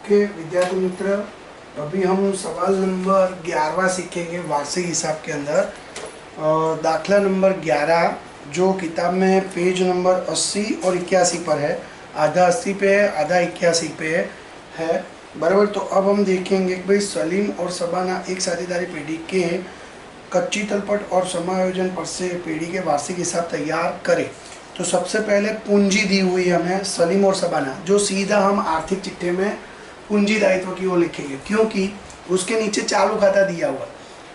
Okay विद्यार्थी मित्र, अभी हम सवाल नंबर 11वां सीखेंगे वार्षिक हिसाब के अंदर। दाखला नंबर 11 जो किताब में पेज नंबर 80 और 81 पर है। आधा 80 पे है, आधा 81 पे है बराबर। तो अब हम देखेंगे कि भाई सलीम और शबाना एक साझेदारी पेढ़ी के कच्ची तलपट और समायोजन पर से पेढ़ी के वार्षिक हिसाब तैयार करें। तो सबसे पहले पूंजी दी हुई है हमें सलीम और शबाना, जो सीधा हम आर्थिक चिट्ठे में पूंजी दायित्व की ओर लिखेंगे, क्योंकि उसके नीचे चालू खाता दिया हुआ।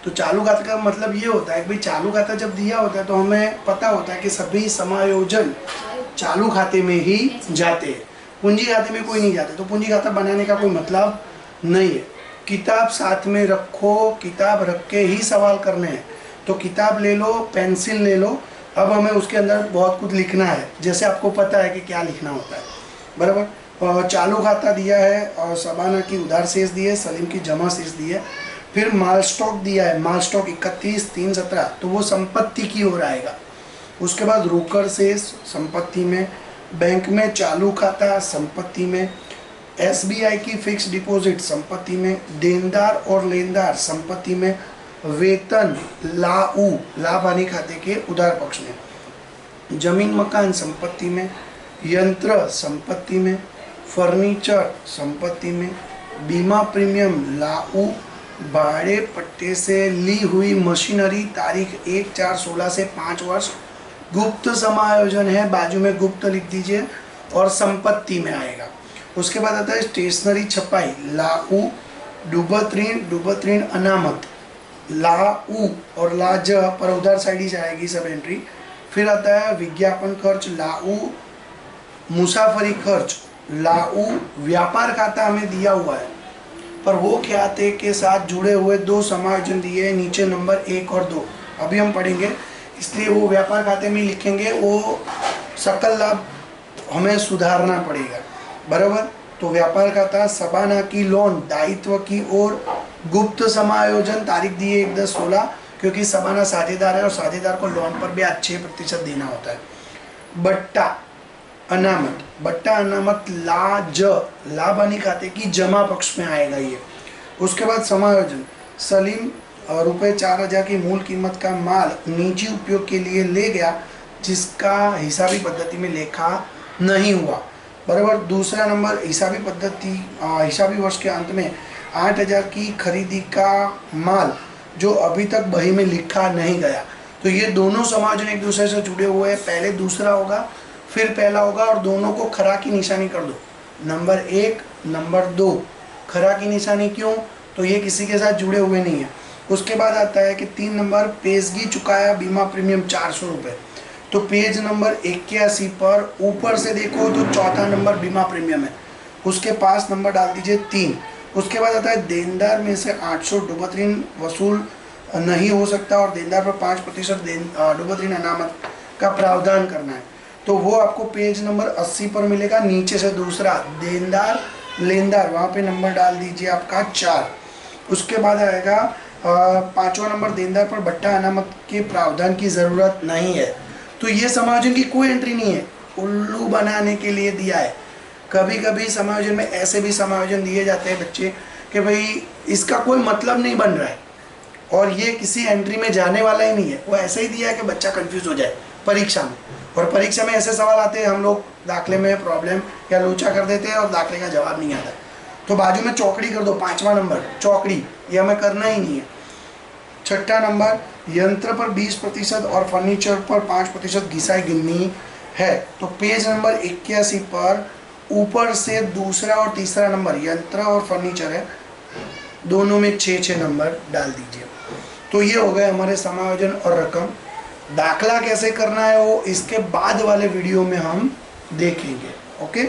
तो चालू खाता का मतलब ये होता है कि भाई चालू खाता जब दिया होता है तो हमें पता होता है कि सभी समायोजन चालू खाते में ही जाते हैं, पूंजी खाते में कोई नहीं जाते। तो पूंजी खाता बनाने का कोई मतलब नहीं है। किताब साथ में रखो, किताब रख के ही सवाल करने हैं। तो किताब ले लो, पेंसिल ले लो। अब हमें उसके अंदर बहुत कुछ लिखना है, जैसे आपको पता है कि क्या लिखना होता है बराबर। चालू खाता दिया है और शबाना की उधार शेष दी है, सलीम की जमा शेष दी है। फिर माल स्टॉक दिया है, माल स्टॉक 31/3/17, तो वो संपत्ति की ओर आएगा। उसके बाद रोकड़ शेष संपत्ति में, बैंक में चालू खाता संपत्ति में, SBI की फिक्स डिपॉजिट संपत्ति में, देनदार और लेनदार संपत्ति में, वेतन लाभ हानि खाते के उधार पक्ष में, जमीन मकान संपत्ति में, यंत्र संपत्ति में, फर्नीचर संपत्ति में, बीमा प्रीमियम भाड़े पट्टे से ली हुई मशीनरी तारीख 1/4/16 से 5 वर्ष, गुप्त समायोजन है, बाजू में गुप्त लिख दीजिए, और संपत्ति में आएगा। उसके बाद आता है स्टेशनरी छपाई, डूबत ऋण अनामत, और लाज पर उधर साइड ही जाएगी सब एंट्री। फिर आता है विज्ञापन खर्च, मुसाफरी खर्च, व्यापार खाता हमें दिया हुआ है, पर वो खाते के साथ जुड़े हुए 2 समायोजन दिए हैं नीचे, नंबर 1 और 2 अभी हम पढ़ेंगे, इसलिए वो व्यापार खाते में लिखेंगे। वो सकल लाभ हमें सुधारना पड़ेगा बराबर। तो व्यापार खाता, शबाना की लोन दायित्व की ओर, गुप्त समायोजन तारीख दी है 1/10/16, क्योंकि शबाना साझेदार है और साझेदार को लोन पर ब्याज 6% देना होता है। बट्टा अनामत लाभ हानि खाते की जमा पक्ष में आएगा ये। उसके बाद समायोजन, सलीम ₹4,000 की मूल कीमत का माल निजी उपयोग के लिए ले गया, जिसका हिसाबी पद्धति में लेखा नहीं हुआ बराबर। दूसरा नंबर हिसाबी वर्ष के अंत में 8,000 की खरीदी का माल जो अभी तक बही में लिखा नहीं गया। तो ये दोनों समायोजन एक दूसरे से जुड़े हुए हैं, पहले दूसरा होगा फिर पहला होगा, और दोनों को खरा की निशानी कर दो, नंबर 1 नंबर 2। खरा की निशानी क्यों? तो ये किसी के साथ जुड़े हुए नहीं है। उसके बाद आता है कि 3 नंबर पेशगी चुकाया बीमा प्रीमियम ₹400। तो पेज नंबर 81 पर ऊपर से देखो तो चौथा नंबर बीमा प्रीमियम है, उसके पास नंबर डाल दीजिए 3। उसके बाद आता है देनदार में से 800 डूबत ऋण वसूल नहीं हो सकता, और देनदार पर 5% डूबत ऋण अनामत का प्रावधान करना है। तो वो आपको पेज नंबर 80 पर मिलेगा, नीचे से दूसरा देनदार लेनदार, वहाँ पे नंबर डाल दीजिए आपका 4। उसके बाद आएगा 5वां नंबर, देनदार पर बट्टा अनामत के प्रावधान की ज़रूरत नहीं है। तो ये समायोजन की कोई एंट्री नहीं है, उल्लू बनाने के लिए दिया है। कभी कभी समायोजन में ऐसे भी समायोजन दिए जाते हैं बच्चे कि भाई इसका कोई मतलब नहीं बन रहा है और ये किसी एंट्री में जाने वाला ही नहीं है, वो ऐसे ही दिया है कि बच्चा कंफ्यूज हो जाए परीक्षा में। और परीक्षा में ऐसे सवाल आते हैं, हम लोग दाखले में प्रॉब्लम या लोचा कर देते हैं और दाखले का जवाब नहीं आता। तो बाजू में चौकड़ी कर दो, 5वां नंबर चौकड़ी, ये हमें करना ही नहीं है। 6ठा नंबर, यंत्र पर 20% और फर्नीचर पर 5% घिसाई गिननी है। तो पेज नंबर 81 पर ऊपर से दूसरा और तीसरा नंबर यंत्र और फर्नीचर है, दोनों में 6-6 नंबर डाल दीजिए। तो ये हो गए हमारे समायोजन और रकम। दाखला कैसे करना है वो इसके बाद वाले वीडियो में हम देखेंगे। ओके।